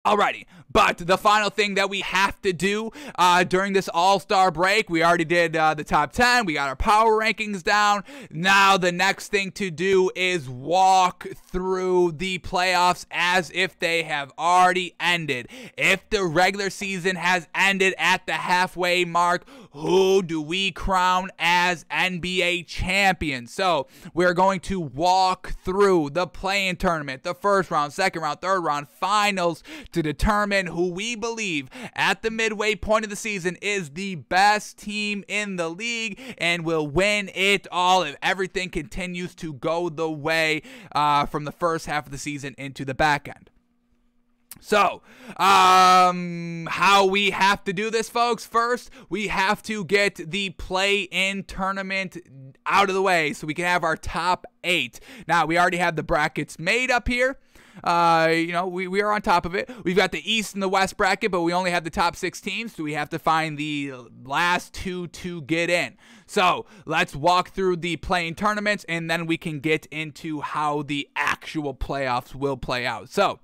Alrighty, but the final thing that we have to do during this All-Star break, we already did the top 10, we got our power rankings down. Now the next thing to do is walk through the playoffs as if they have already ended. If the regular season has ended at the halfway mark, who do we crown as NBA champions? So we're going to walk through the play-in tournament, the first round, second round, third round, finals, to determine who we believe at the midway point of the season is the best team in the league and will win it all if everything continues to go the way from the first half of the season into the back end. So, how we have to do this, folks? First, we have to get the play-in tournament out of the way so we can have our top 8. Now, we already have the brackets made up here. We are on top of it. We've got the East and the West bracket, but we only have the top 6 teams, so we have to find the last 2 to get in. So let's walk through the play-in tournaments, and then we can get into how the actual playoffs will play out. So,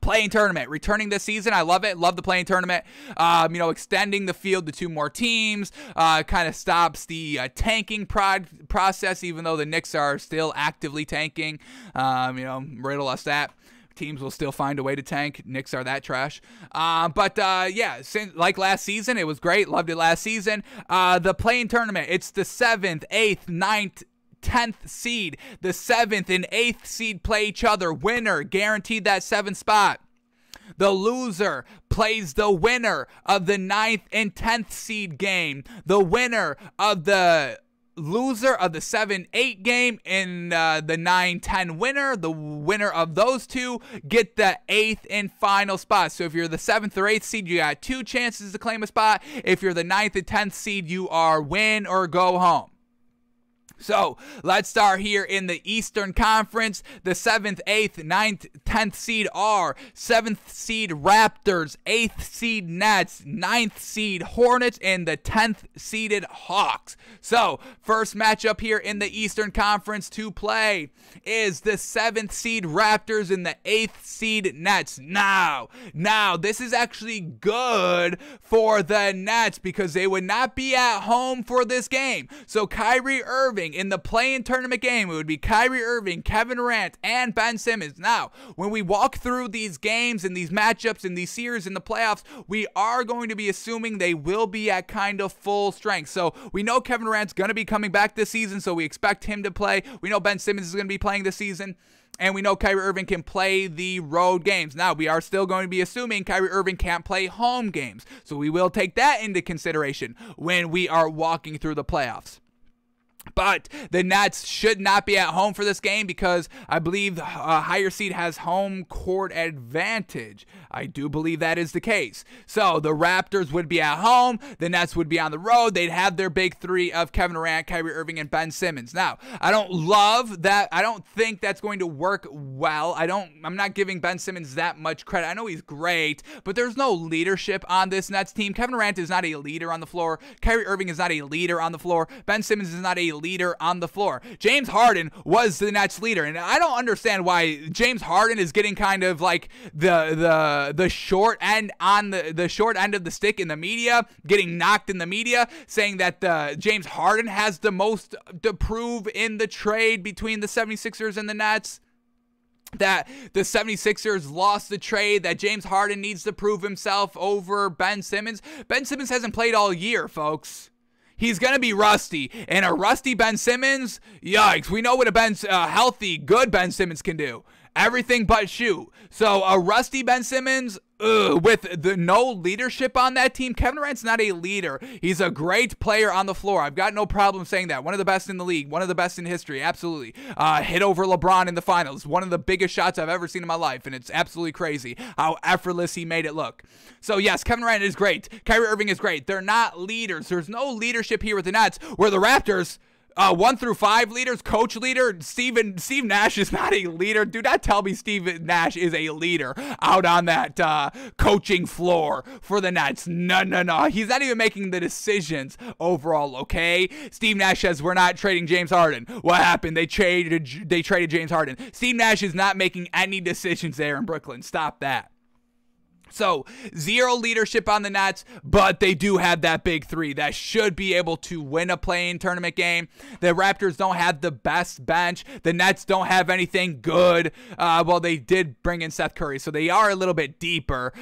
play-in tournament returning this season. I love it. Love the play-in tournament. Extending the field to 2 more teams kind of stops the tanking process, even though the Knicks are still actively tanking. Riddle us that. Teams will still find a way to tank. Knicks are that trash. Like last season, it was great. Loved it last season. The play-in tournament, it's the 7th, 8th, 9th, 10th seed. The 7th and 8th seed play each other. Winner guaranteed that 7th spot. The loser plays the winner of the 9th and 10th seed game. The winner of the loser of the 7-8 game and the 9-10 winner, the winner of those two, get the 8th and final spot. So if you're the 7th or 8th seed, you got 2 chances to claim a spot. If you're the 9th and 10th seed, you are win or go home. So let's start here in the Eastern Conference. The 7th, 8th, 9th, 10th seed are 7th seed Raptors, 8th seed Nets, 9th seed Hornets, and the 10th seeded Hawks. So first matchup here in the Eastern Conference to play is the 7th seed Raptors and the 8th seed Nets. Now, this is actually good for the Nets because they would not be at home for this game. So Kyrie Irving, in the play-in tournament game, it would be Kyrie Irving, Kevin Durant, and Ben Simmons. Now, when we walk through these games and these matchups and these series in the playoffs, we are going to be assuming they will be at kind of full strength. So we know Kevin Durant's going to be coming back this season, so we expect him to play. We know Ben Simmons is going to be playing this season. And we know Kyrie Irving can play the road games. Now, we are still going to be assuming Kyrie Irving can't play home games. So we will take that into consideration when we are walking through the playoffs. But the Nets should not be at home for this game because I believe a higher seed has home court advantage. I do believe that is the case. So the Raptors would be at home. The Nets would be on the road. They'd have their big 3 of Kevin Durant, Kyrie Irving, and Ben Simmons. Now, I don't love that. I don't think that's going to work well. I'm not giving Ben Simmons that much credit. I know he's great, but there's no leadership on this Nets team. Kevin Durant is not a leader on the floor. Kyrie Irving is not a leader on the floor. Ben Simmons is not a leader on the floor. James Harden was the Nets leader, and I don't understand why James Harden is getting kind of like the short end on the short end of the stick in the media, getting knocked in the media, saying that James Harden has the most to prove in the trade between the 76ers and the Nets. That the 76ers lost the trade, that James Harden needs to prove himself over Ben Simmons. Ben Simmons hasn't played all year, folks. He's going to be rusty. And a rusty Ben Simmons, yikes. We know what a healthy, good Ben Simmons can do. Everything but shoot. So a rusty Ben Simmons, with no leadership on that team. Kevin Durant's not a leader. He's a great player on the floor. I've got no problem saying that. One of the best in the league. One of the best in history. Absolutely. Hit over LeBron in the finals. One of the biggest shots I've ever seen in my life. And it's absolutely crazy how effortless he made it look. So yes, Kevin Durant is great. Kyrie Irving is great. They're not leaders. There's no leadership here with the Nets. Where the Raptors, 1 through 5 leaders, coach leader. Steve Nash is not a leader. Do not tell me Steve Nash is a leader out on that coaching floor for the Nets. No. He's not even making the decisions overall, okay? Steve Nash says, we're not trading James Harden. What happened? They traded James Harden. Steve Nash is not making any decisions there in Brooklyn. Stop that. So, zero leadership on the Nets, but they do have that big three that should be able to win a play-in tournament game. The Raptors don't have the best bench. The Nets don't have anything good. Well, they did bring in Seth Curry, so they are a little bit deeper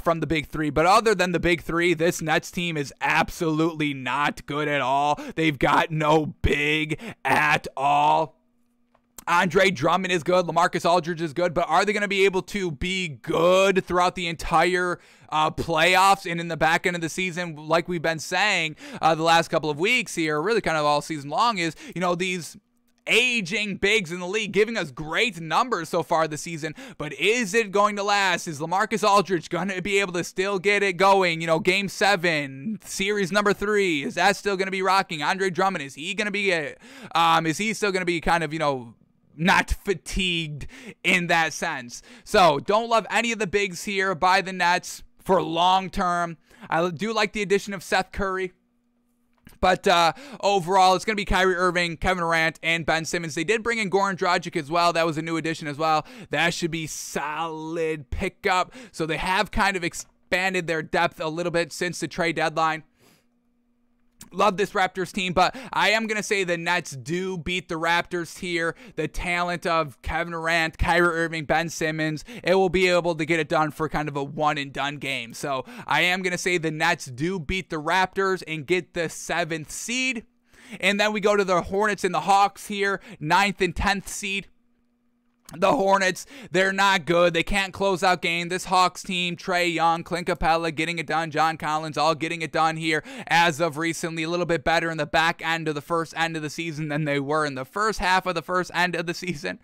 from the big three. But other than the big three, this Nets team is absolutely not good at all. They've got no big at all. Andre Drummond is good. LaMarcus Aldridge is good. But are they going to be able to be good throughout the entire playoffs and in the back end of the season? Like we've been saying the last couple of weeks here, really kind of all season long, is, you know, these aging bigs in the league giving us great numbers so far this season, but is it going to last? Is LaMarcus Aldridge going to be able to still get it going? You know, game 7, series number 3, is that still going to be rocking? Andre Drummond, is he going to be is he still going to be kind of, you know, not fatigued in that sense? So don't love any of the bigs here by the Nets for long term. I do like the addition of Seth Curry. But overall, it's going to be Kyrie Irving, Kevin Durant, and Ben Simmons. They did bring in Goran Dragic as well. That was a new addition as well. That should be solid pickup. So they have kind of expanded their depth a little bit since the trade deadline. Love this Raptors team, but I am going to say the Nets do beat the Raptors here. The talent of Kevin Durant, Kyrie Irving, Ben Simmons, it will be able to get it done for kind of a one-and-done game. So I am going to say the Nets do beat the Raptors and get the 7th seed. And then we go to the Hornets and the Hawks here, 9th and 10th seed. The Hornets, they're not good. They can't close out game. This Hawks team, Trae Young, Clint Capella getting it done, John Collins all getting it done here as of recently. A little bit better in the back end of the first end of the season than they were in the first half of the first end of the season.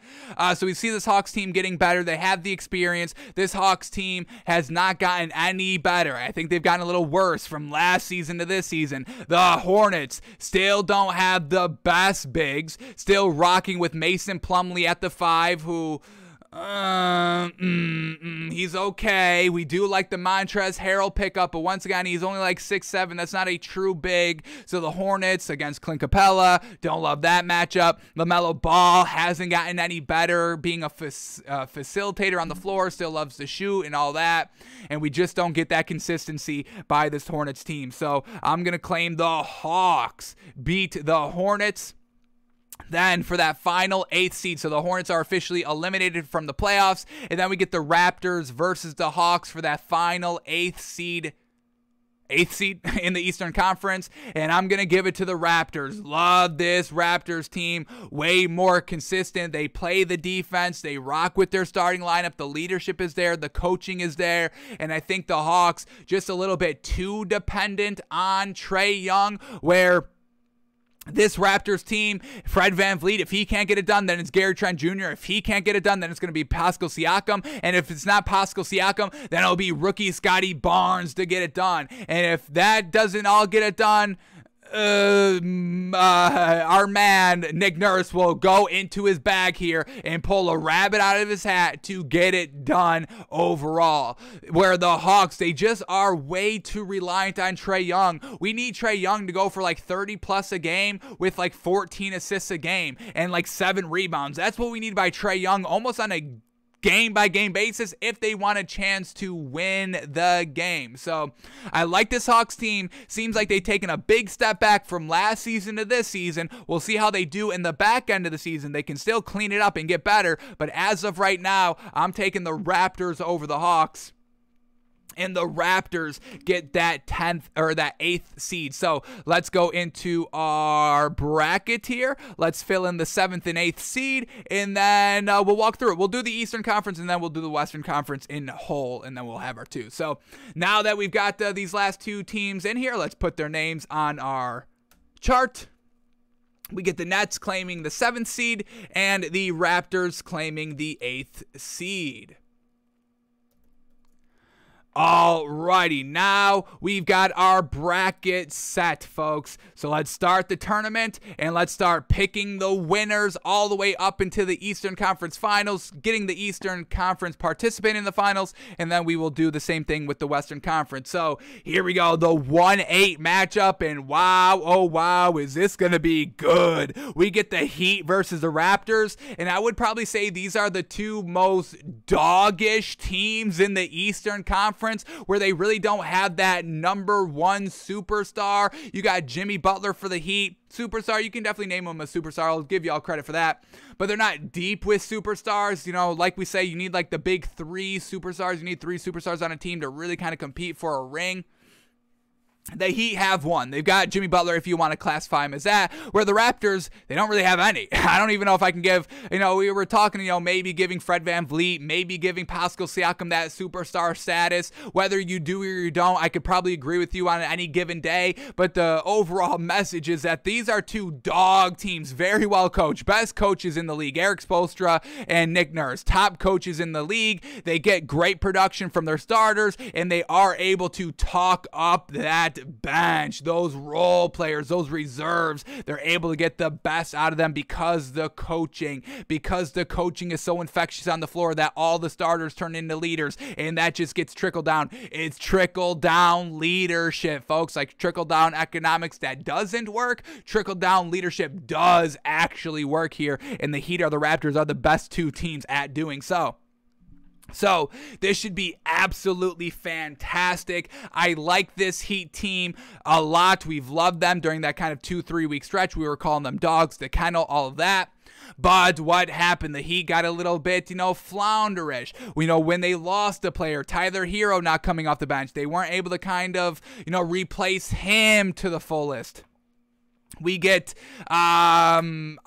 So we see this Hawks team getting better. They have the experience. This Hawks team has not gotten any better. I think they've gotten a little worse from last season to this season. The Hornets still don't have the best bigs. Still rocking with Mason Plumlee at the 5, who he's okay. We do like the Montrezl Harrell pickup, but once again, he's only like 6'7". That's not a true big. So the Hornets against Clint Capella, don't love that matchup. LaMelo Ball hasn't gotten any better being a facilitator on the floor, still loves to shoot and all that, and we just don't get that consistency by this Hornets team. So I'm going to claim the Hawks beat the Hornets. Then for that final 8th seed, so the Hornets are officially eliminated from the playoffs, and then we get the Raptors versus the Hawks for that final 8th seed in the Eastern Conference, and I'm going to give it to the Raptors. Love this Raptors team. Way more consistent. They play the defense. They rock with their starting lineup. The leadership is there. The coaching is there, and I think the Hawks just a little bit too dependent on Trae Young, where this Raptors team, Fred VanVleet, if he can't get it done, then it's Gary Trent Jr. If he can't get it done, then it's going to be Pascal Siakam. And if it's not Pascal Siakam, then it'll be rookie Scotty Barnes to get it done. And if that doesn't all get it done, our man Nick Nurse will go into his bag here and pull a rabbit out of his hat to get it done overall. Where the Hawks, they just are way too reliant on Trae Young. We need Trae Young to go for like 30 plus a game with like 14 assists a game and like 7 rebounds. That's what we need by Trae Young, almost on a game-by-game basis if they want a chance to win the game. So I like this Hawks team. Seems like they've taken a big step back from last season to this season. We'll see how they do in the back end of the season. They can still clean it up and get better, but as of right now, I'm taking the Raptors over the Hawks. And the Raptors get that 10th or that 8th seed. So let's go into our bracket here. Let's fill in the 7th and 8th seed, and then we'll walk through it. We'll do the Eastern Conference, and then we'll do the Western Conference in whole, and then we'll have our 2. So now that we've got these last 2 teams in here, let's put their names on our chart. We get the Nets claiming the 7th seed and the Raptors claiming the 8th seed. Alrighty, now we've got our bracket set, folks. So let's start the tournament and let's start picking the winners all the way up into the Eastern Conference Finals, getting the Eastern Conference participating in the finals, and then we will do the same thing with the Western Conference. So here we go, the 1-8 matchup, and wow, oh wow, is this going to be good. We get the Heat versus the Raptors, and I would probably say these are the 2 most doggish teams in the Eastern Conference. Conference where they really don't have that number one superstar. You got Jimmy Butler for the Heat. Superstar, you can definitely name him a superstar. I'll give you all credit for that. But they're not deep with superstars. You know, like we say, you need like the big three superstars. You need three superstars on a team to really kind of compete for a ring. The Heat have one. They've got Jimmy Butler, if you want to classify him as that, where the Raptors, they don't really have any. I don't even know if I can give, we were talking, maybe giving Fred VanVleet, maybe giving Pascal Siakam that superstar status. Whether you do or you don't, I could probably agree with you on any given day, but the overall message is that these are two dog teams, very well coached, best coaches in the league, Eric Spoelstra and Nick Nurse, top coaches in the league. They get great production from their starters, and they are able to talk up that bench, those role players, those reserves. They're able to get the best out of them because the coaching is so infectious on the floor that all the starters turn into leaders, and that just gets trickled down. It's trickle down leadership, folks. Like trickle down economics that doesn't work, trickle down leadership does actually work here, and the Heat or the Raptors are the best two teams at doing so. So this should be absolutely fantastic. I like this Heat team a lot. We've loved them during that kind of 2-3 week stretch. We were calling them dogs, the kennel, all of that. But what happened? The Heat got a little bit, flounderish. When they lost a player, Tyler Hero not coming off the bench, they weren't able to kind of, replace him to the fullest. We get Duncan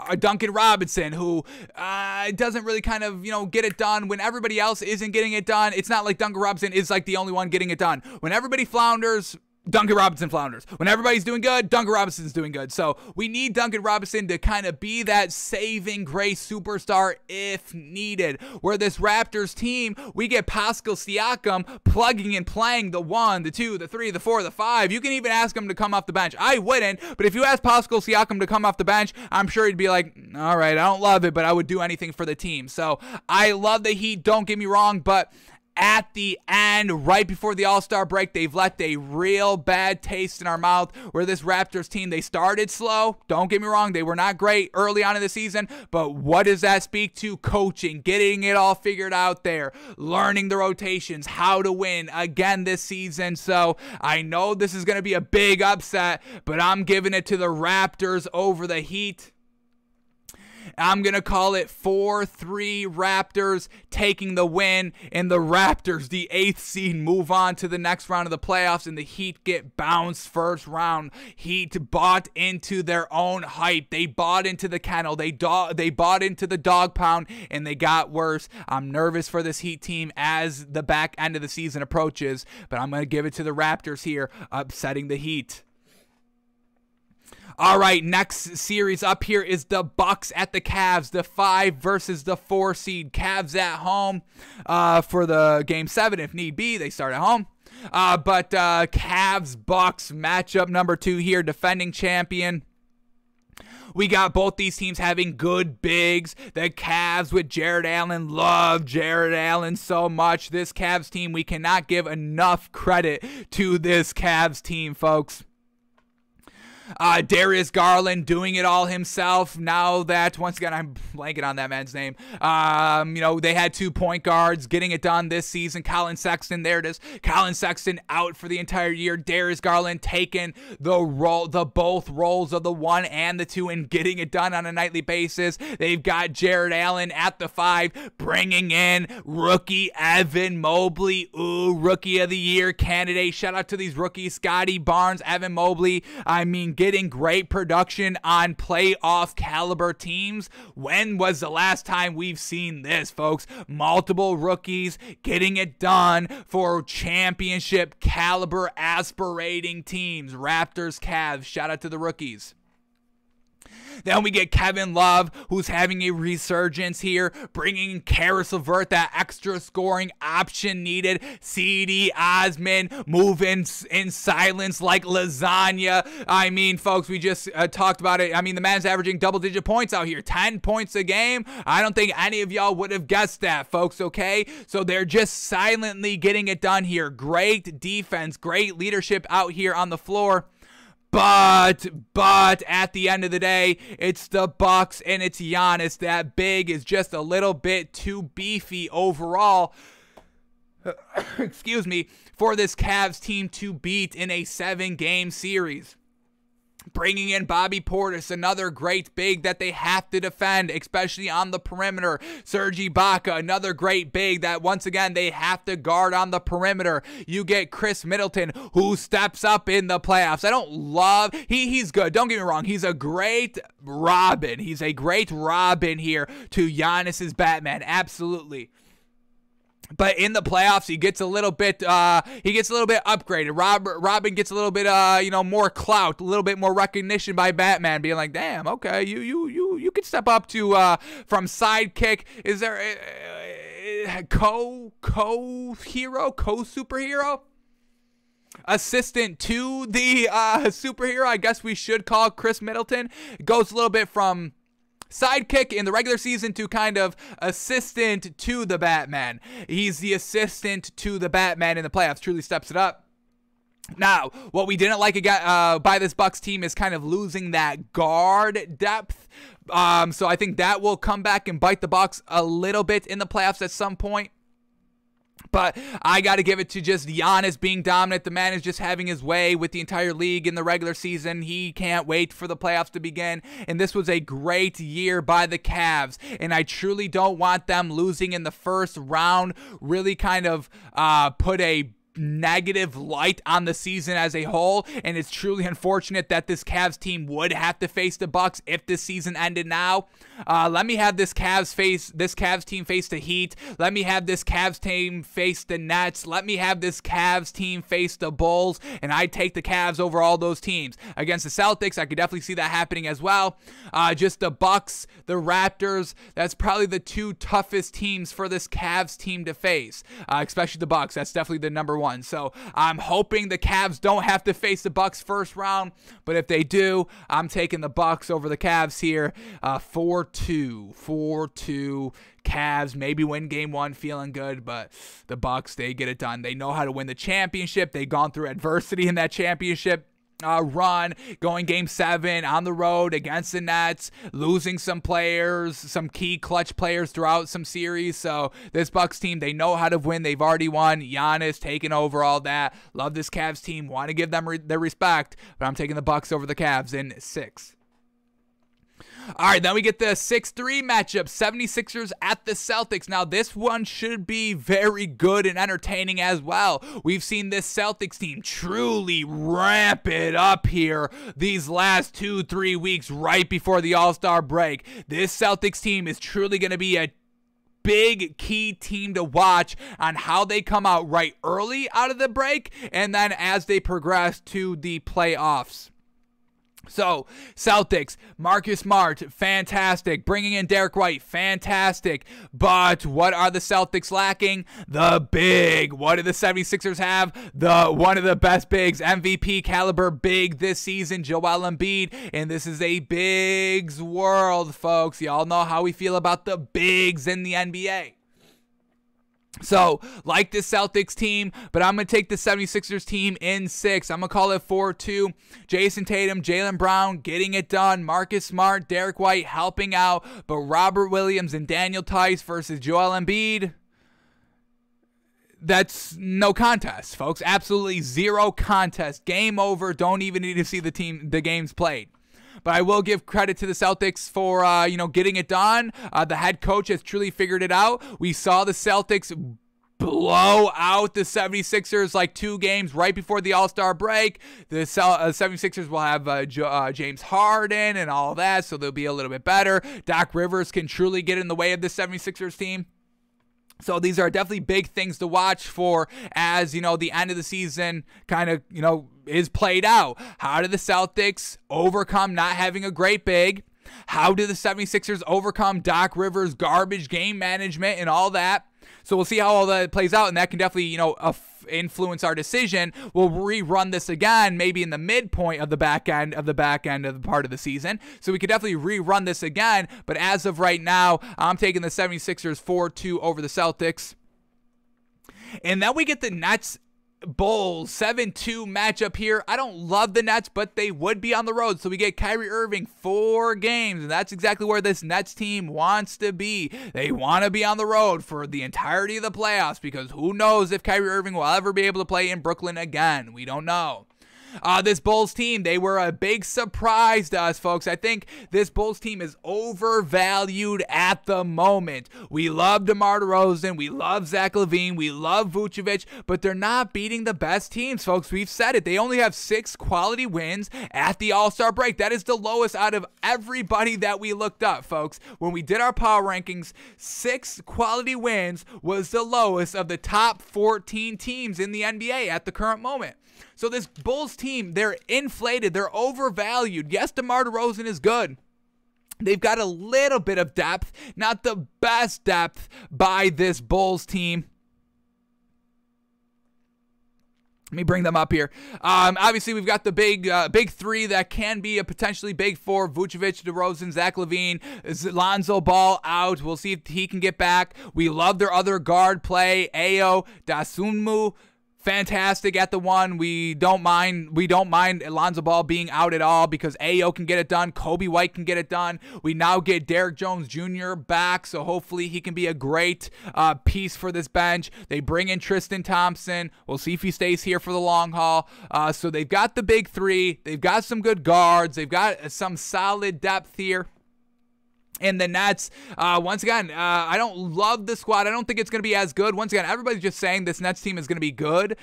Robinson, who doesn't really kind of, get it done when everybody else isn't getting it done. It's not like Duncan Robinson is like the only one getting it done. When everybody flounders, Duncan Robinson flounders. When everybody's doing good, Duncan Robinson's doing good. So we need Duncan Robinson to kind of be that saving grace superstar if needed. Where this Raptors team, we get Pascal Siakam plugging and playing the 1, the 2, the 3, the 4, the 5. You can even ask him to come off the bench. I wouldn't, but if you ask Pascal Siakam to come off the bench, I'm sure he'd be like, all right, I don't love it, but I would do anything for the team. So I love the Heat, don't get me wrong, but at the end, right before the All-Star break, they've left a real bad taste in our mouth where this Raptors team, they started slow. Don't get me wrong, they were not great early on in the season, but what does that speak to? Coaching, getting it all figured out there, learning the rotations, how to win again this season. So I know this is going to be a big upset, but I'm giving it to the Raptors over the Heat. I'm going to call it 4-3 Raptors taking the win, and the Raptors, the 8th seed, move on to the next round of the playoffs, and the Heat get bounced first round. Heat bought into their own hype. They bought into the kennel. They bought into the dog pound, and they got worse. I'm nervous for this Heat team as the back end of the season approaches, but I'm going to give it to the Raptors here, upsetting the Heat. All right, next series up here is the Bucks at the Cavs, the 5 versus the 4 seed. Cavs at home for the Game 7 if need be. They start at home. But Cavs-Bucks matchup number 2 here, defending champion. We got both these teams having good bigs. The Cavs with Jared Allen, love Jared Allen so much. This Cavs team, we cannot give enough credit to this Cavs team, folks. Darius Garland doing it all himself. Now that, once again, I'm blanking on that man's name. They had 2 point guards getting it done this season. Colin Sexton, there it is. Colin Sexton out for the entire year. Darius Garland taking both roles of the 1 and the 2 and getting it done on a nightly basis. They've got Jared Allen at the 5, bringing in rookie Evan Mobley. Ooh, rookie of the year candidate. Shout out to these rookies, Scotty Barnes, Evan Mobley. Getting great production on playoff caliber teams. When was the last time we've seen this, folks? Multiple rookies getting it done for championship caliber aspirating teams. Raptors, Cavs, shout out to the rookies. Then we get Kevin Love, who's having a resurgence here, bringing Karis LeVert, that extra scoring option needed. C.D. Osman moving in silence like lasagna. I mean, folks, we just talked about it. I mean, the man's averaging double-digit points out here, 10 points a game. I don't think any of y'all would have guessed that, folks, okay? So they're just silently getting it done here. Great defense, great leadership out here on the floor. But at the end of the day, it's the Bucks and it's Giannis. That big is just a little bit too beefy overall. excuse me, for this Cavs team to beat in a 7-game series. Bringing in Bobby Portis, another great big that they have to defend, especially on the perimeter. Serge Ibaka, another great big that, once again, they have to guard on the perimeter. You get Chris Middleton, who steps up in the playoffs. I don't love... He's good. Don't get me wrong. He's a great Robin. He's a great Robin here to Giannis's Batman. Absolutely. But in the playoffs, he gets a little bit upgraded. Robin gets a little bit, more clout, a little bit more recognition by Batman, being like, damn, okay, you can step up to from sidekick. Is there a co-superhero? Assistant to the superhero, I guess we should call Chris Middleton. Goes a little bit from sidekick in the regular season to kind of assistant to the Batman. He's the assistant to the Batman in the playoffs. Truly steps it up. Now, what we didn't like by this Bucks team is kind of losing that guard depth. So I think that will come back and bite the Bucks a little bit in the playoffs at some point. But I got to give it to just Giannis being dominant. The man is just having his way with the entire league in the regular season. He can't wait for the playoffs to begin. And this was a great year by the Cavs. And I truly don't want them losing in the first round. Really kind of put a negative light on the season as a whole, and it's truly unfortunate that this Cavs team would have to face the Bucks if this season ended now. Let me have this Cavs team face the Heat. Let me have this Cavs team face the Nets. Let me have this Cavs team face the Bulls, and I take the Cavs over all those teams. Against the Celtics, I could definitely see that happening as well. Just the Bucks, the Raptors, that's probably the two toughest teams for this Cavs team to face, especially the Bucks. That's definitely the number one. So I'm hoping the Cavs don't have to face the Bucks first round, but if they do, I'm taking the Bucks over the Cavs here. 4-2 Cavs, maybe win game one, feeling good, but the Bucks, they get it done. They know how to win the championship. They've gone through adversity in that championship run, going game 7 on the road against the Nets, losing some players, some key clutch players throughout some series. So this Bucks team, they know how to win. They've already won. Giannis taking over all that. Love this Cavs team. Want to give them their respect, but I'm taking the Bucks over the Cavs in 6. All right, then we get the 6-3 matchup, 76ers at the Celtics. Now, this one should be very good and entertaining as well. We've seen this Celtics team truly ramp it up here these last 2-3 weeks right before the All-Star break. This Celtics team is truly going to be a big key team to watch on how they come out right early out of the break and then as they progress to the playoffs. So, Celtics, Marcus Smart, fantastic. Bringing in Derek White, fantastic. But what are the Celtics lacking? The big. What do the 76ers have? One of the best bigs, MVP caliber big this season, Joel Embiid. And this is a bigs world, folks. Y'all know how we feel about the bigs in the NBA. So, like this Celtics team, but I'm going to take the 76ers team in 6. I'm going to call it 4-2. Jason Tatum, Jaylen Brown getting it done. Marcus Smart, Derek White helping out. But Robert Williams and Daniel Tice versus Joel Embiid, that's no contest, folks. Absolutely zero contest. Game over. Don't even need to see the games played. But I will give credit to the Celtics for, getting it done. The head coach has truly figured it out. We saw the Celtics blow out the 76ers like 2 games right before the All-Star break. The 76ers will have James Harden and all that, so they'll be a little bit better. Doc Rivers can truly get in the way of the 76ers team. So these are definitely big things to watch for as, the end of the season kind of, is played out. How do the Celtics overcome not having a great big? How do the 76ers overcome Doc Rivers' garbage game management and all that? So we'll see how all that plays out, and that can definitely, influence our decision. We'll rerun this again, maybe in the midpoint of the back end of the part of the season. So we could definitely rerun this again, but as of right now, I'm taking the 76ers 4-2 over the Celtics. And then we get the Nets Bulls 7-2 matchup here. I don't love the Nets, but they would be on the road. So we get Kyrie Irving 4 games, and that's exactly where this Nets team wants to be. They want to be on the road for the entirety of the playoffs, because who knows if Kyrie Irving will ever be able to play in Brooklyn again. We don't know. This Bulls team, they were a big surprise to us, folks. I think this Bulls team is overvalued at the moment. We love DeMar DeRozan. We love Zach LaVine. We love Vucevic, but they're not beating the best teams, folks. We've said it. They only have 6 quality wins at the All-Star break. That is the lowest out of everybody that we looked up, folks. When we did our power rankings, 6 quality wins was the lowest of the top 14 teams in the NBA at the current moment. So this Bulls team, they're inflated. They're overvalued. Yes, DeMar DeRozan is good. They've got a little bit of depth, not the best depth by this Bulls team. Let me bring them up here. Obviously, we've got the big 3 that can be a potentially big 4. Vucevic, DeRozan, Zach LaVine, Lonzo Ball out. We'll see if he can get back. We love their other guard play. Ayo Dosunmu. Fantastic at the 1. We don't mind Lonzo Ball being out at all, because Ayo can get it done. Kobe White can get it done. We now get Derrick Jones Jr. back, so hopefully he can be a great piece for this bench. They bring in Tristan Thompson. We'll see if he stays here for the long haul. So they've got the big 3. They've got some good guards. They've got some solid depth here. And the Nets, once again, I don't love the squad. I don't think it's going to be as good. Once again, everybody's just saying this Nets team is going to be good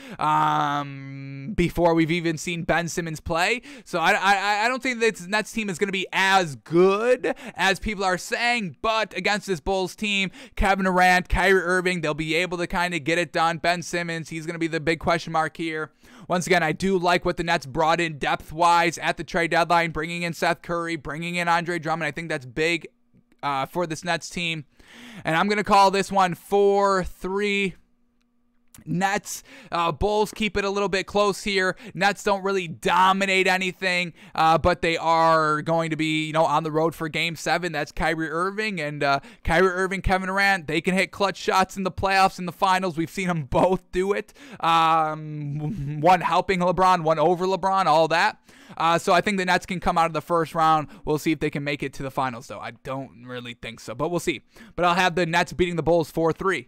before we've even seen Ben Simmons play. So I don't think this Nets team is going to be as good as people are saying. But against this Bulls team, Kevin Durant, Kyrie Irving, they'll be able to kind of get it done. Ben Simmons, he's going to be the big question mark here. Once again, I do like what the Nets brought in depth-wise at the trade deadline, bringing in Seth Curry, bringing in Andre Drummond. I think that's big for this Nets team. And I'm going to call this one 4-3 Nets. Bulls keep it a little bit close here. Nets don't really dominate anything, but they are going to be, on the road for Game 7. That's Kyrie Irving, and Kyrie Irving, Kevin Durant, they can hit clutch shots in the playoffs, in the finals. We've seen them both do it. One helping LeBron, one over LeBron, all that. So I think the Nets can come out of the first round. We'll see if they can make it to the finals, though. I don't really think so, but we'll see. But I'll have the Nets beating the Bulls 4-3.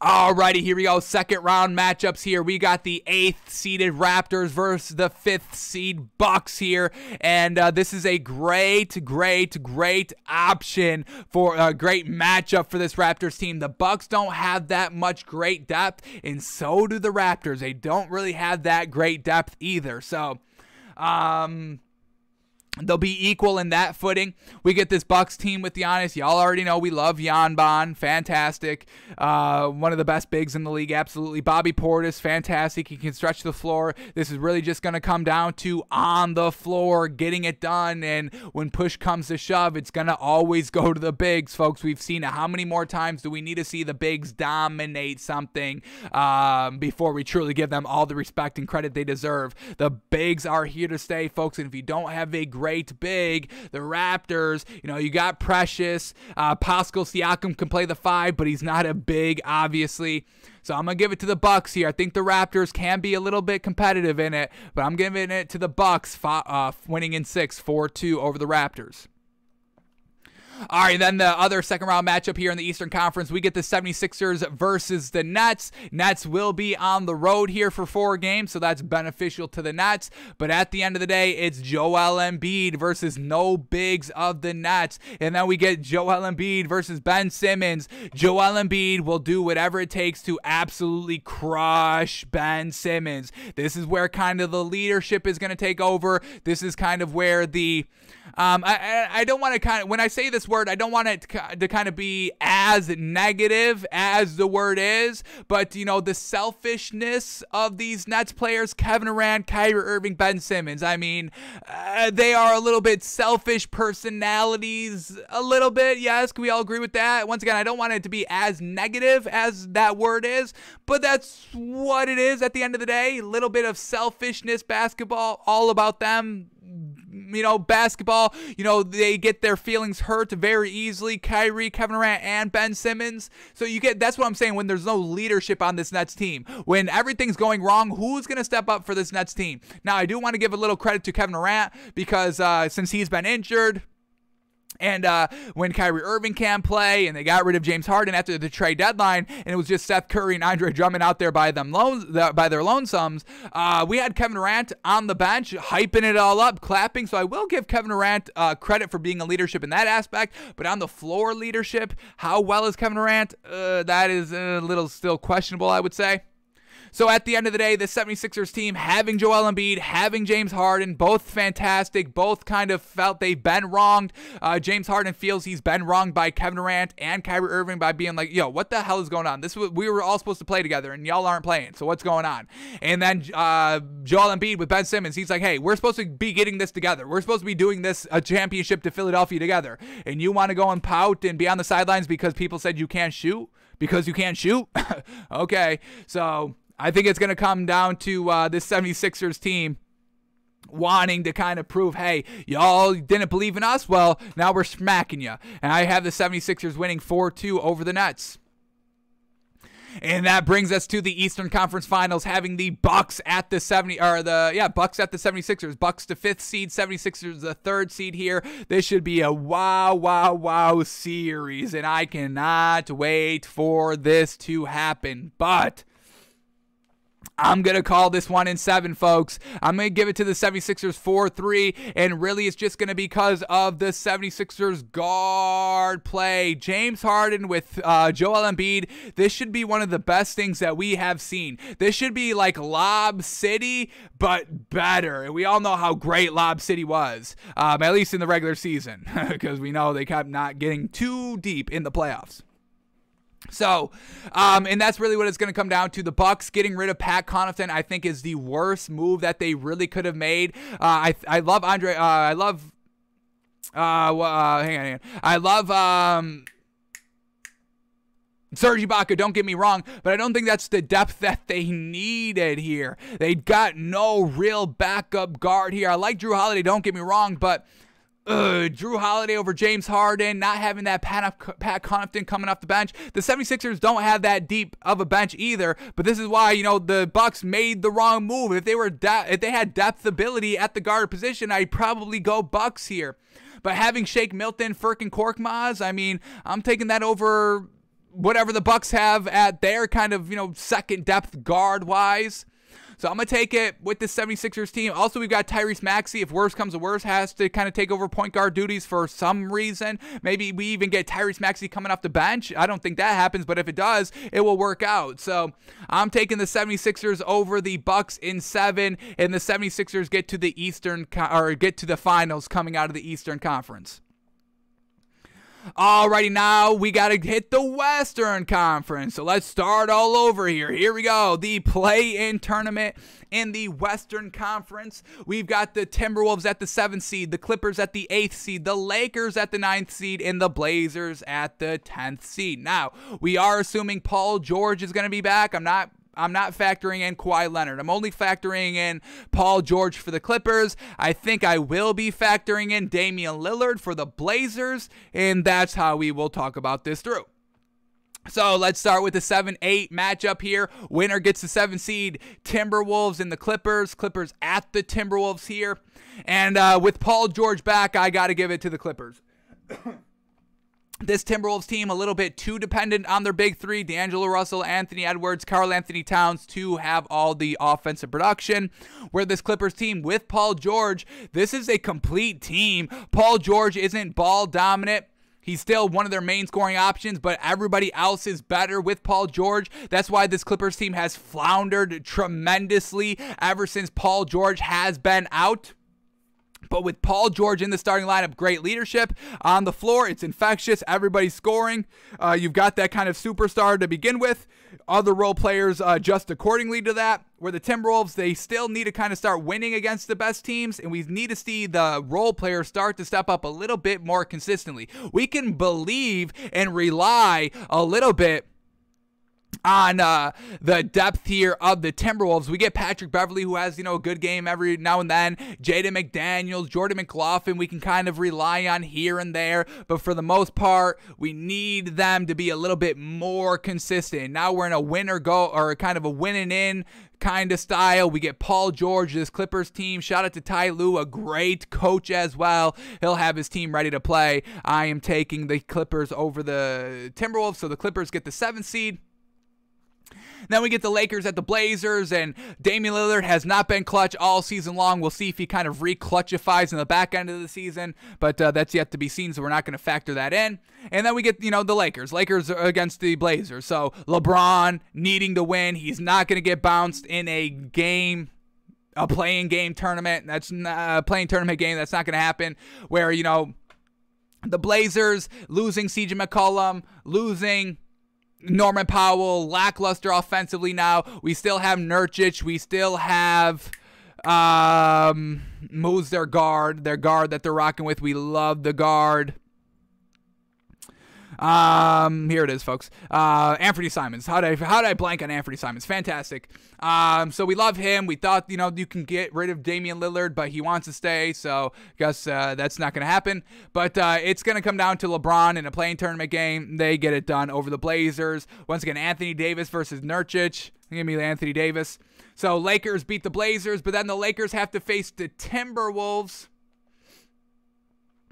Alrighty, here we go. Second round matchups here. We got the 8th seeded Raptors versus the 5th seed Bucks here. And this is a great option for a great matchup for this Raptors team. The Bucks don't have that much great depth, and so do the Raptors. They don't really have that great depth either. So, they'll be equal in that footing. We get this Bucks team with Giannis. Y'all already know we love Jan Bond. Fantastic. One of the best bigs in the league. Absolutely. Bobby Portis. Fantastic. He can stretch the floor. This is really just going to come down to on the floor, getting it done. And when push comes to shove, it's going to always go to the bigs, folks. We've seen it. How many more times do we need to see the bigs dominate something before we truly give them all the respect and credit they deserve? The bigs are here to stay, folks. And if you don't have a great big, the Raptors, you got Precious. Pascal Siakam can play the 5, but he's not a big, obviously. So I'm going to give it to the Bucks here. I think the Raptors can be a little bit competitive in it, but I'm giving it to the Bucks, winning in 6, 4-2 over the Raptors. All right, then the other second round matchup here in the Eastern Conference, we get the 76ers versus the Nets. Nets will be on the road here for 4 games, so that's beneficial to the Nets. But at the end of the day, it's Joel Embiid versus no bigs of the Nets. And then we get Joel Embiid versus Ben Simmons. Joel Embiid will do whatever it takes to absolutely crush Ben Simmons. This is where kind of the leadership is going to take over. This is kind of where the I don't want to when I say this word, I don't want it to kind of be as negative as the word is, but the selfishness of these Nets players, Kevin Durant, Kyrie Irving, Ben Simmons. I mean, they are a little bit selfish personalities, a little bit. Yes, can we all agree with that? Once again, I don't want it to be as negative as that word is, but that's what it is at the end of the day. A little bit of selfishness, basketball, all about them. basketball, they get their feelings hurt very easily. Kyrie, Kevin Durant, and Ben Simmons. So that's what I'm saying when there's no leadership on this Nets team. When everything's going wrong, who's going to step up for this Nets team? Now, I do want to give a little credit to Kevin Durant because since he's been injured, and when Kyrie Irving can't play, and they got rid of James Harden after the trade deadline, and it was just Seth Curry and Andre Drummond out there by their lonesomes, we had Kevin Durant on the bench, hyping it all up, clapping. So I will give Kevin Durant credit for being a leadership in that aspect. But on the floor leadership, how well is Kevin Durant? That is a little still questionable, I would say. So at the end of the day, the 76ers team, having Joel Embiid, having James Harden, both fantastic, both kind of felt they've been wronged. James Harden feels he's been wronged by Kevin Durant and Kyrie Irving by being like, yo, what the hell is going on? We were all supposed to play together, and y'all aren't playing, so what's going on? And then Joel Embiid with Ben Simmons, he's like, hey, we're supposed to be getting this together. We're supposed to be doing this, a championship to Philadelphia together. And you want to go and pout and be on the sidelines because people said you can't shoot? Because you can't shoot? Okay, so I think it's going to come down to this 76ers team wanting to kind of prove, hey, y'all didn't believe in us? Well, now we're smacking you. And I have the 76ers winning 4-2 over the Nets. And that brings us to the Eastern Conference Finals, having the Bucks at the 76ers. Bucks the 5th seed, 76ers the 3rd seed here. This should be a wow series, and I cannot wait for this to happen. But I'm going to call this one in 7, folks. I'm going to give it to the 76ers 4-3, and really it's just going to be because of the 76ers guard play. James Harden with Joel Embiid. This should be one of the best things that we have seen. This should be like Lob City, but better. And we all know how great Lob City was, at least in the regular season, because we know they kept not getting too deep in the playoffs. So, and that's really what it's going to come down to. The Bucks getting rid of Pat Connaughton, I think, is the worst move that they really could have made. I love Andre. I love. Hang on. I love Serge Ibaka, don't get me wrong, but I don't think that's the depth that they needed here. They got no real backup guard here. I like Drew Holiday, don't get me wrong, but Drew Holiday over James Harden, not having that Pat Connaughton coming off the bench. The 76ers don't have that deep of a bench either, but this is why, the Bucks made the wrong move. If they had depth ability at the guard position, I'd probably go Bucks here. But having Shake Milton, Furkan Korkmaz, I mean, I'm taking that over whatever the Bucks have at their kind of, second depth guard-wise. So I'm going to take it with the 76ers team. Also, we've got Tyrese Maxey, if worse comes to worse, has to kind of take over point guard duties for some reason. Maybe we even get Tyrese Maxey coming off the bench. I don't think that happens, but if it does, it will work out. So I'm taking the 76ers over the Bucks in 7, and the 76ers get to the get to the finals coming out of the Eastern Conference. Alrighty, now we got to hit the Western Conference. So let's start all over here. Here we go. The play-in tournament in the Western Conference. We've got the Timberwolves at the 7th seed, the Clippers at the 8th seed, the Lakers at the 9th seed, and the Blazers at the 10th seed. Now, we are assuming Paul George is going to be back. I'm not factoring in Kawhi Leonard. I'm only factoring in Paul George for the Clippers. I think I will be factoring in Damian Lillard for the Blazers, and that's how we will talk about this through. So let's start with the 7-8 matchup here. Winner gets the 7 seed, Timberwolves and the Clippers. Clippers at the Timberwolves here. And with Paul George back, I got to give it to the Clippers. This Timberwolves team a little bit too dependent on their big three, D'Angelo Russell, Anthony Edwards, Karl Anthony Towns, to have all the offensive production. Where this Clippers team with Paul George, this is a complete team. Paul George isn't ball dominant. He's still one of their main scoring options, but everybody else is better with Paul George. That's why this Clippers team has floundered tremendously ever since Paul George has been out. But with Paul George in the starting lineup, great leadership on the floor. It's infectious. Everybody's scoring. You've got that kind of superstar to begin with. Other role players adjust accordingly to that. Where the Timberwolves, they still need to kind of start winning against the best teams, and we need to see the role players start to step up a little bit more consistently. We can believe and rely a little bit on the depth here of the Timberwolves. We get Patrick Beverley, who has, a good game every now and then. Jaden McDaniels, Jordan McLaughlin, we can kind of rely on here and there. But for the most part, we need them to be a little bit more consistent. Now we're in a win or go, or kind of a winning in kind of style. We get Paul George, this Clippers team. Shout out to Ty Lue, a great coach as well. He'll have his team ready to play. I am taking the Clippers over the Timberwolves, so the Clippers get the 7th seed. Then we get the Lakers at the Blazers, and Damian Lillard has not been clutch all season long. We'll see if he kind of re-clutchifies in the back end of the season, but that's yet to be seen, so we're not going to factor that in. And then we get, the Lakers. Lakers against the Blazers. So LeBron needing to win. He's not going to get bounced in a playing game tournament. That's not, a playing tournament game. That's not going to happen where, the Blazers losing CJ McCollum, losing Norman Powell, lackluster offensively now. We still have Nurkic. We still have who's their guard that they're rocking with. We love the guard. Here it is, folks. Anthony Simons. How did I blank on Anthony Simons? Fantastic. So we love him. We thought, you can get rid of Damian Lillard, but he wants to stay. So I guess that's not going to happen. But it's going to come down to LeBron in a playing tournament game. They get it done over the Blazers. Once again, Anthony Davis versus Nurkic. Give me Anthony Davis. So Lakers beat the Blazers, but then the Lakers have to face the Timberwolves.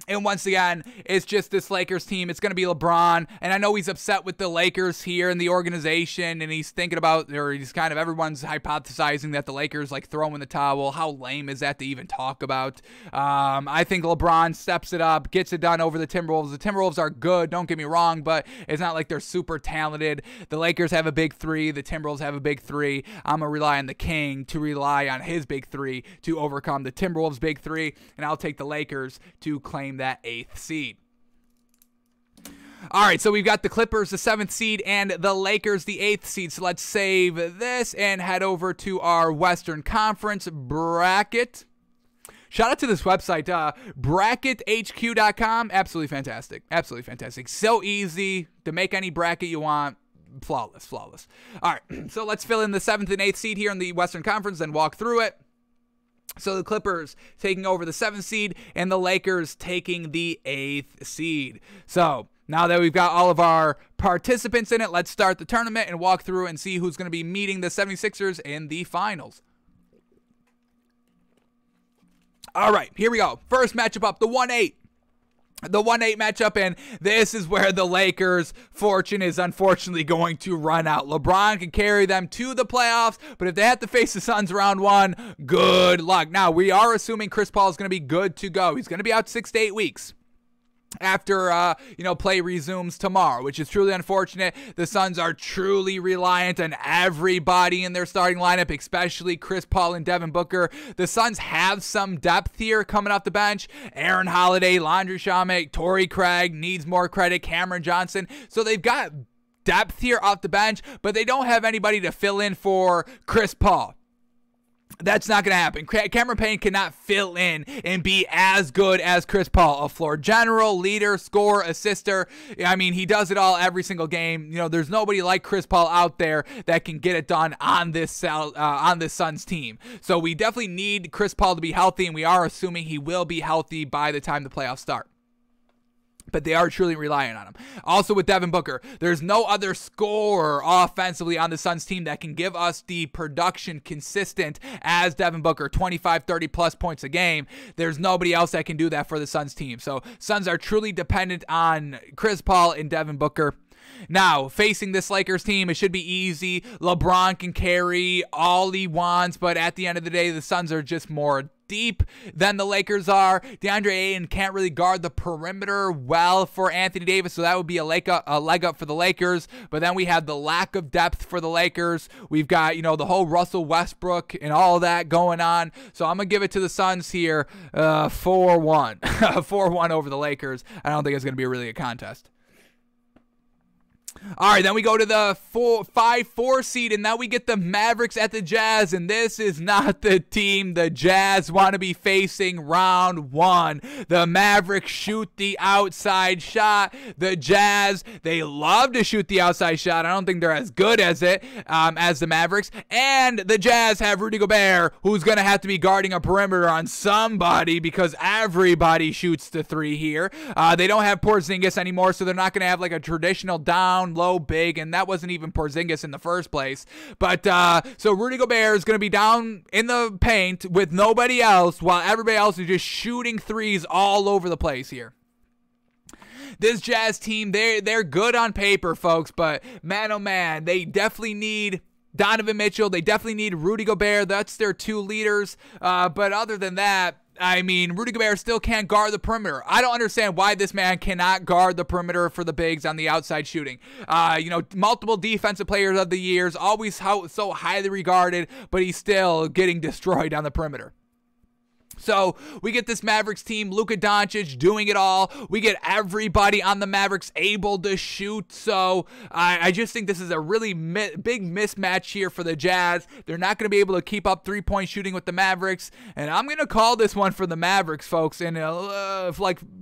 And once again, it's just this Lakers team. It's going to be LeBron. And I know he's upset with the Lakers here in the organization. And he's thinking about, or he's kind of, everyone's hypothesizing that the Lakers throw in the towel. How lame is that to even talk about? I think LeBron steps it up, gets it done over the Timberwolves. The Timberwolves are good, don't get me wrong, but it's not like they're super talented. The Lakers have a big 3. The Timberwolves have a big 3. I'm going to rely on the King to rely on his big 3 to overcome the Timberwolves' big 3. And I'll take the Lakers to claim that 8th seed. All right, so we've got the Clippers, the 7th seed, and the Lakers, the 8th seed. So let's save this and head over to our Western Conference bracket. Shout out to this website, brackethq.com. Absolutely fantastic. Absolutely fantastic. So easy to make any bracket you want. Flawless. All right, so let's fill in the 7th and 8th seed here in the Western Conference and walk through it. So the Clippers taking over the 7th seed and the Lakers taking the 8th seed. So now that we've got all of our participants in it, let's start the tournament and walk through and see who's going to be meeting the 76ers in the finals. All right, here we go. First matchup up, the 1-8. The 1-8 matchup, and this is where the Lakers' fortune is unfortunately going to run out. LeBron can carry them to the playoffs, but if they have to face the Suns round 1, good luck. Now, we are assuming Chris Paul is going to be good to go. He's going to be out 6 to 8 weeks after play resumes tomorrow, which is truly unfortunate. The Suns are truly reliant on everybody in their starting lineup, especially Chris Paul and Devin Booker. The Suns have some depth here coming off the bench. Aaron Holiday, Landry Shamet, Torrey Craig needs more credit, Cameron Johnson. So they've got depth here off the bench, but they don't have anybody to fill in for Chris Paul. That's not going to happen. Cameron Payne cannot fill in and be as good as Chris Paul. A floor general, leader, scorer, assister. I mean, he does it all every single game. There's nobody like Chris Paul out there that can get it done on this Suns team. So we definitely need Chris Paul to be healthy, and we are assuming he will be healthy by the time the playoffs start. But they are truly relying on him. Also with Devin Booker, there's no other scorer offensively on the Suns team that can give us the production consistent as Devin Booker, 25, 30 plus points a game. There's nobody else that can do that for the Suns team. So Suns are truly dependent on Chris Paul and Devin Booker. Now, facing this Lakers team, it should be easy. LeBron can carry all he wants, but at the end of the day, the Suns are just more deep than the Lakers are. DeAndre Ayton can't really guard the perimeter well for Anthony Davis, so that would be a leg up for the Lakers. But then we have the lack of depth for the Lakers. We've got, the whole Russell Westbrook and all that going on. So I'm going to give it to the Suns here 4-1. 4-1 over the Lakers. I don't think it's going to be really a contest. All right, then we go to the 5-4 seed, and now we get the Mavericks at the Jazz, and this is not the team the Jazz want to be facing round one. The Mavericks shoot the outside shot. The Jazz, they love to shoot the outside shot. I don't think they're as good as it as the Mavericks, and the Jazz have Rudy Gobert, who's going to have to be guarding a perimeter on somebody because everybody shoots the three here. They don't have Porzingis anymore, so they're not going to have like a traditional down low big, and that wasn't even Porzingis in the first place. But so Rudy Gobert is going to be down in the paint with nobody else while everybody else is just shooting threes all over the place here. This Jazz team, they're good on paper, folks, but man, oh man, they definitely need Donovan Mitchell. They definitely need Rudy Gobert. That's their two leaders. But other than that, I mean, Rudy Gobert still can't guard the perimeter. I don't understand why this man cannot guard the perimeter for the bigs on the outside shooting. Multiple defensive players of the years, always so highly regarded, but he's still getting destroyed on the perimeter. So we get this Mavericks team, Luka Doncic doing it all. We get everybody on the Mavericks able to shoot. So I just think this is a really big mismatch here for the Jazz. They're not going to be able to keep up three-point shooting with the Mavericks. And I'm going to call this one for the Mavericks, folks. And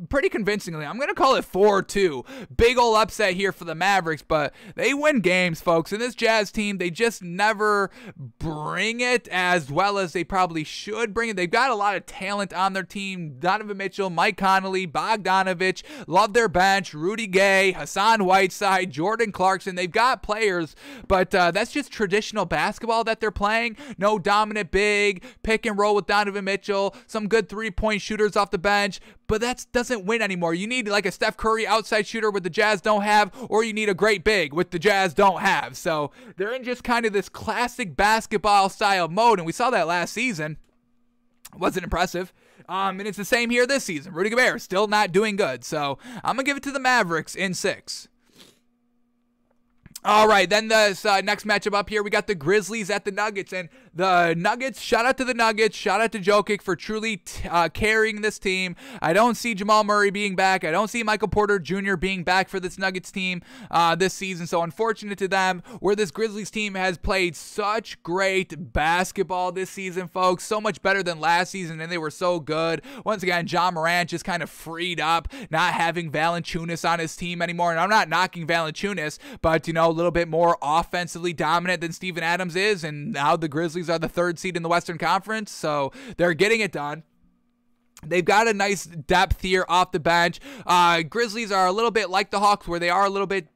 pretty convincingly, I'm going to call it 4-2. Big ol' upset here for the Mavericks, but they win games, folks. And this Jazz team, they just never bring it as well as they probably should bring it. They've got a lot of talent on their team. Donovan Mitchell, Mike Conley, Bogdanovich, love their bench, Rudy Gay, Hassan Whiteside, Jordan Clarkson. They've got players, but that's just traditional basketball that they're playing. No dominant big, pick and roll with Donovan Mitchell, some good three-point shooters off the bench, but that doesn't win anymore. You need like a Steph Curry outside shooter with the Jazz don't have, or you need a great big with the Jazz don't have. So they're in just kind of this classic basketball style mode, and we saw that last season. Wasn't impressive. And it's the same here this season. Rudy Gobert still not doing good. So I'm going to give it to the Mavericks in 6. All right, then the next matchup up here, we got the Grizzlies at the Nuggets. And the Nuggets, shout out to the Nuggets, shout out to Jokic for truly carrying this team. I don't see Jamal Murray being back. I don't see Michael Porter Jr. being back for this Nuggets team this season. So unfortunate to them, where this Grizzlies team has played such great basketball this season, folks. So much better than last season, and they were so good. Once again, John Morant just kind of freed up, not having Valanciunas on his team anymore. And I'm not knocking Valanciunas, but, a little bit more offensively dominant than Steven Adams is, and now the Grizzlies are the 3rd seed in the Western Conference, so they're getting it done. They've got a nice depth here off the bench. Grizzlies are a little bit like the Hawks, where they are a little bit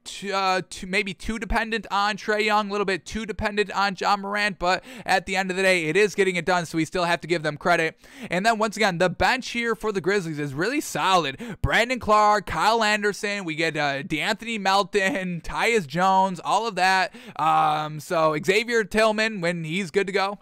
maybe too dependent on Trae Young, a little bit too dependent on John Morant, but at the end of the day, it is getting it done, so we still have to give them credit. And then once again, the bench here for the Grizzlies is really solid. Brandon Clark, Kyle Anderson, we get DeAnthony Melton, Tyus Jones, all of that. So Xavier Tillman, when he's good to go.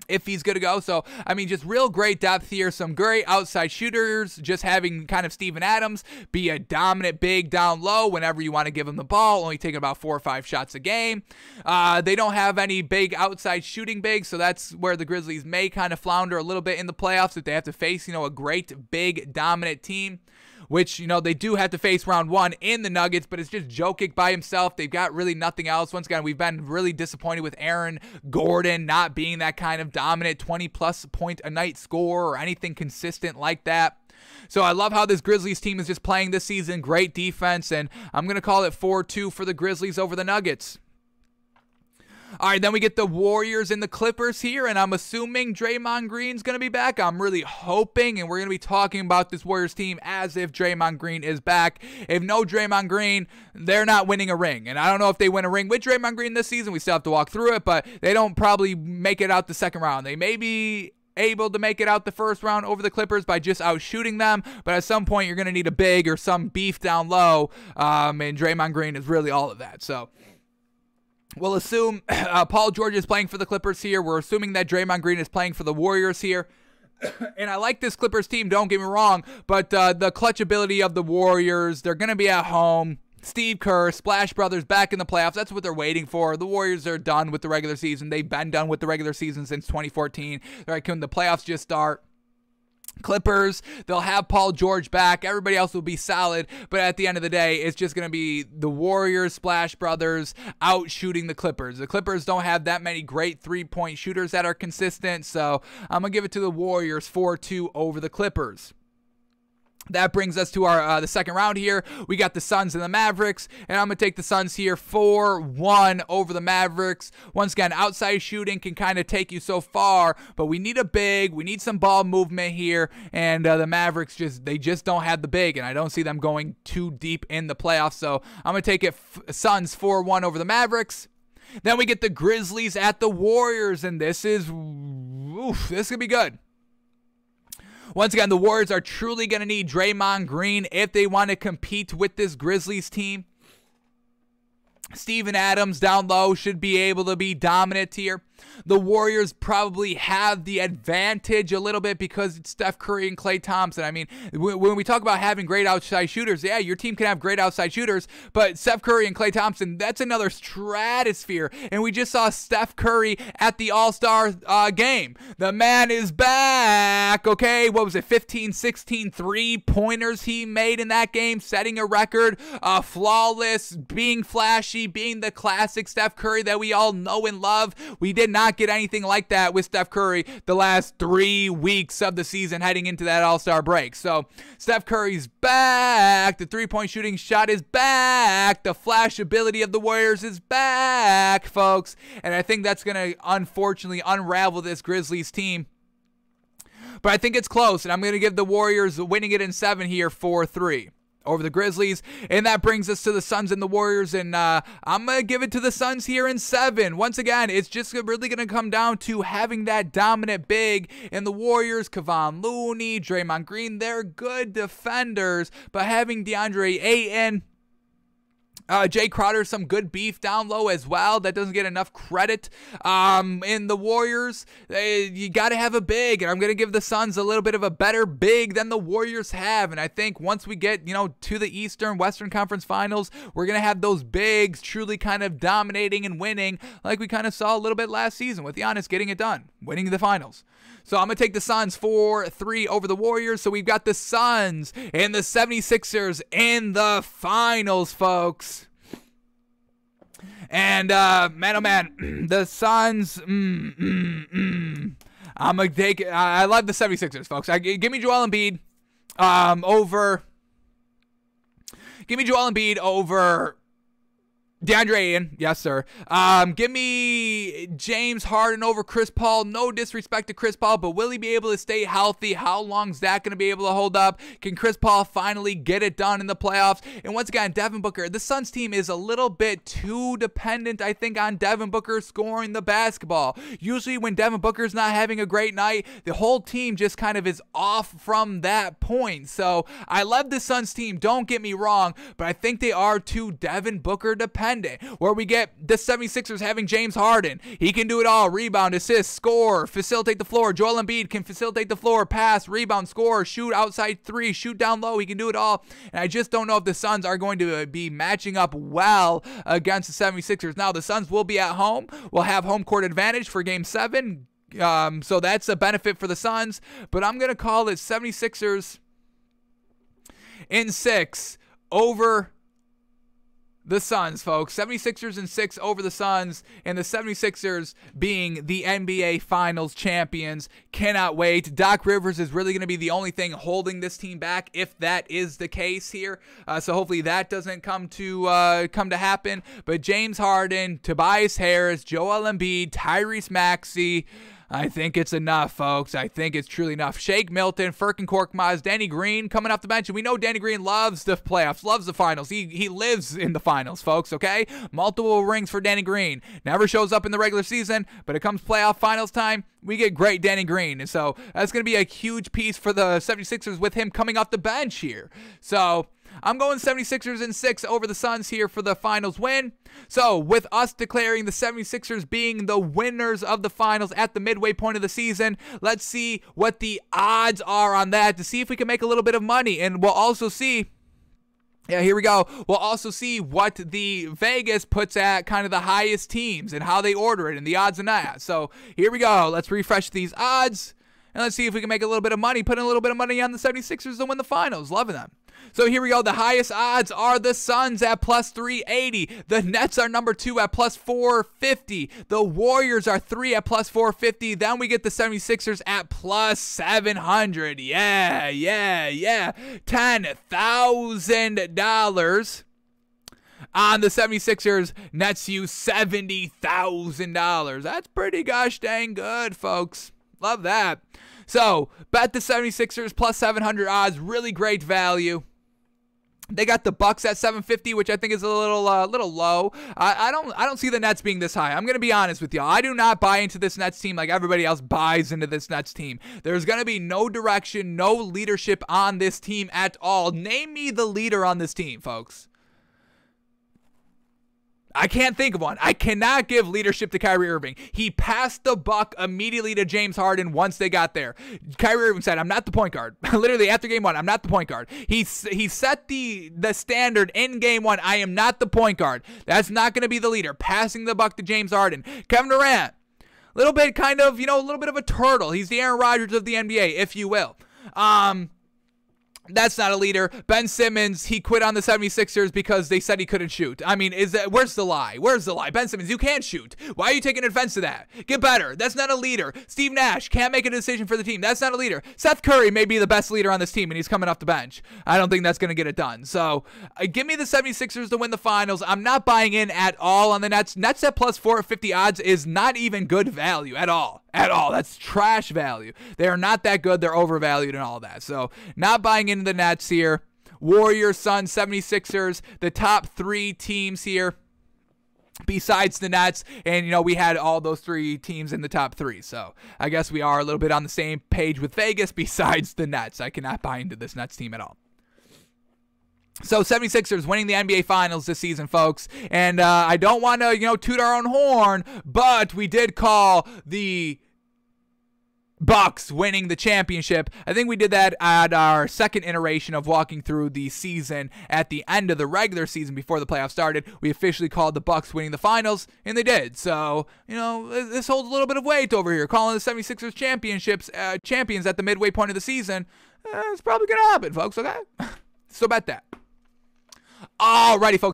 If he's good to go. So, I mean, just real great depth here. Some great outside shooters. Just having kind of Steven Adams be a dominant big down low whenever you want to give him the ball. Only taking about 4 or 5 shots a game. They don't have any big outside shooting bigs. So that's where the Grizzlies may kind of flounder a little bit in the playoffs if they have to face, a great big dominant team. Which, they do have to face round 1 in the Nuggets, but it's just Jokic by himself. They've got really nothing else. Once again, we've been really disappointed with Aaron Gordon not being that kind of dominant 20-plus point a night scorer or anything consistent like that. So I love how this Grizzlies team is just playing this season. Great defense, and I'm going to call it 4-2 for the Grizzlies over the Nuggets. All right, then we get the Warriors and the Clippers here, and I'm assuming Draymond Green's going to be back. I'm really hoping, and we're going to be talking about this Warriors team as if Draymond Green is back. If no Draymond Green, they're not winning a ring. And I don't know if they win a ring with Draymond Green this season. We still have to walk through it, but they don't probably make it out the second round. They may be able to make it out the first round over the Clippers by just outshooting them, but at some point you're going to need a big or some beef down low, and Draymond Green is really all of that. So we'll assume Paul George is playing for the Clippers here. We're assuming that Draymond Green is playing for the Warriors here. And I like this Clippers team, don't get me wrong, but the clutch ability of the Warriors, they're going to be at home. Steve Kerr, Splash Brothers back in the playoffs. That's what they're waiting for. The Warriors are done with the regular season. They've been done with the regular season since 2014. All right, can the playoffs just start? Clippers, they'll have Paul George back. Everybody else will be solid. But at the end of the day, it's just going to be the Warriors, Splash Brothers, out shooting the Clippers. The Clippers don't have that many great three-point shooters that are consistent. So I'm going to give it to the Warriors 4-2 over the Clippers. That brings us to our the second round here. We got the Suns and the Mavericks, and I'm going to take the Suns here 4-1 over the Mavericks. Once again, outside shooting can kind of take you so far, but we need a big. We need some ball movement here, and the Mavericks just don't have the big, and I don't see them going too deep in the playoffs, so I'm going to take it Suns 4-1 over the Mavericks. Then we get the Grizzlies at the Warriors, and this is going to be good. Once again, the Warriors are truly going to need Draymond Green if they want to compete with this Grizzlies team. Steven Adams down low should be able to be dominant here. The Warriors probably have the advantage a little bit because it's Steph Curry and Klay Thompson. I mean, when we talk about having great outside shooters, yeah, your team can have great outside shooters, but Steph Curry and Klay Thompson, that's another stratosphere. And we just saw Steph Curry at the All-Star game. The man is back, okay? What was it, 15, 16 three-pointers he made in that game, setting a record, flawless, being flashy, being the classic Steph Curry that we all know and love. We did not get anything like that with Steph Curry the last 3 weeks of the season heading into that All-Star break. So Steph Curry's back. The three-point shooting shot is back. The flash ability of the Warriors is back, folks. And I think that's going to unfortunately unravel this Grizzlies team. But I think it's close, and I'm going to give the Warriors winning it in 7 here 4-3. Over the Grizzlies, and that brings us to the Suns and the Warriors, and I'm going to give it to the Suns here in 7. Once again, it's just really going to come down to having that dominant big, and the Warriors, Kevon Looney, Draymond Green, they're good defenders, but having DeAndre Ayton, Jay Crowder, some good beef down low as well. That doesn't get enough credit. In the Warriors, you got to have a big, and I'm going to give the Suns a little bit of a better big than the Warriors have. And I think once we get, to the Eastern Western Conference Finals, we're going to have those bigs truly kind of dominating and winning like we kind of saw a little bit last season with Giannis getting it done, winning the finals. So I'm going to take the Suns 4-3 over the Warriors. So we've got the Suns and the 76ers in the finals, folks. And, man, oh, man, the Suns, I'm going to take, I love the 76ers, folks. Give me Joel Embiid over DeAndre Ayton, yes, sir. Give me James Harden over Chris Paul. No disrespect to Chris Paul, but will he be able to stay healthy? How long is that going to be able to hold up? Can Chris Paul finally get it done in the playoffs? And once again, Devin Booker, the Suns team is a little bit too dependent, I think, on Devin Booker scoring the basketball. Usually when Devin Booker's not having a great night, the whole team just kind of is off from that point. So I love the Suns team, don't get me wrong, but I think they are too Devin Booker dependent. Where we get the 76ers having James Harden. He can do it all. Rebound, assist, score, facilitate the floor. Joel Embiid can facilitate the floor, pass, rebound, score, shoot outside three, shoot down low. He can do it all. And I just don't know if the Suns are going to be matching up well against the 76ers. Now, the Suns will be at home. We'll have home court advantage for Game 7. So that's a benefit for the Suns. But I'm going to call it 76ers in 6 over the Suns, folks. 76ers in 6 over the Suns, and the 76ers being the NBA Finals champions. Cannot wait. Doc Rivers is really going to be the only thing holding this team back if that is the case here. So hopefully that doesn't come to happen. But James Harden, Tobias Harris, Joel Embiid, Tyrese Maxey, I think it's enough, folks. I think it's truly enough. Shake Milton, Furkan Korkmaz, Danny Green coming off the bench. And we know Danny Green loves the playoffs, loves the finals. He lives in the finals, folks, okay? Multiple rings for Danny Green. Never shows up in the regular season, but it comes playoff finals time, we get great Danny Green. And so that's going to be a huge piece for the 76ers with him coming off the bench here. So I'm going 76ers in 6 over the Suns here for the finals win. So with us declaring the 76ers being the winners of the finals at the midway point of the season, let's see what the odds are on that to see if we can make a little bit of money. And we'll also see, yeah, here we go. We'll also see what the Vegas puts at kind of the highest teams and how they order it and the odds and that. So here we go. Let's refresh these odds. And let's see if we can make a little bit of money, put in a little bit of money on the 76ers to win the finals. Loving them. So here we go. The highest odds are the Suns at plus 380. The Nets are number 2 at plus 450. The Warriors are 3 at plus 450. Then we get the 76ers at plus 700. Yeah. $10,000 on the 76ers. Nets use $70,000. That's pretty gosh dang good, folks. Love that. So, bet the 76ers plus 700 odds. Really great value. They got the Bucks at 750, which I think is a little low. I don't see the Nets being this high. I'm going to be honest with y'all. I do not buy into this Nets team like everybody else buys into this Nets team. There's going to be no direction, no leadership on this team at all. Name me the leader on this team, folks. I can't think of one. I cannot give leadership to Kyrie Irving. He passed the buck immediately to James Harden once they got there. Kyrie Irving said, I'm not the point guard. Literally after game 1, I'm not the point guard. He set the standard in game 1. I am not the point guard. That's not going to be the leader. Passing the buck to James Harden. Kevin Durant, a little bit a little bit of a turtle. He's the Aaron Rodgers of the NBA, if you will. That's not a leader. Ben Simmons, he quit on the 76ers because they said he couldn't shoot. I mean, where's the lie? Where's the lie? Ben Simmons, you can't shoot. Why are you taking offense to that? Get better. That's not a leader. Steve Nash can't make a decision for the team. That's not a leader. Seth Curry may be the best leader on this team, and he's coming off the bench. I don't think that's going to get it done. So, give me the 76ers to win the finals. I'm not buying in at all on the Nets. Nets at plus 450 odds is not even good value at all. At all. That's trash value. They are not that good. They're overvalued and all that. So, not buying into the Nets here. Warriors, Suns, 76ers, the top 3 teams here besides the Nets. And, we had all those 3 teams in the top 3. So, I guess we are a little bit on the same page with Vegas besides the Nets. I cannot buy into this Nets team at all. So 76ers winning the NBA Finals this season, folks. And I don't want to, toot our own horn, but we did call the Bucks winning the championship. I think we did that at our second iteration of walking through the season at the end of the regular season before the playoffs started. We officially called the Bucks winning the finals, and they did. So, this holds a little bit of weight over here. Calling the 76ers champions at the midway point of the season, it's probably going to happen, folks, okay? So bet that. Alrighty, folks.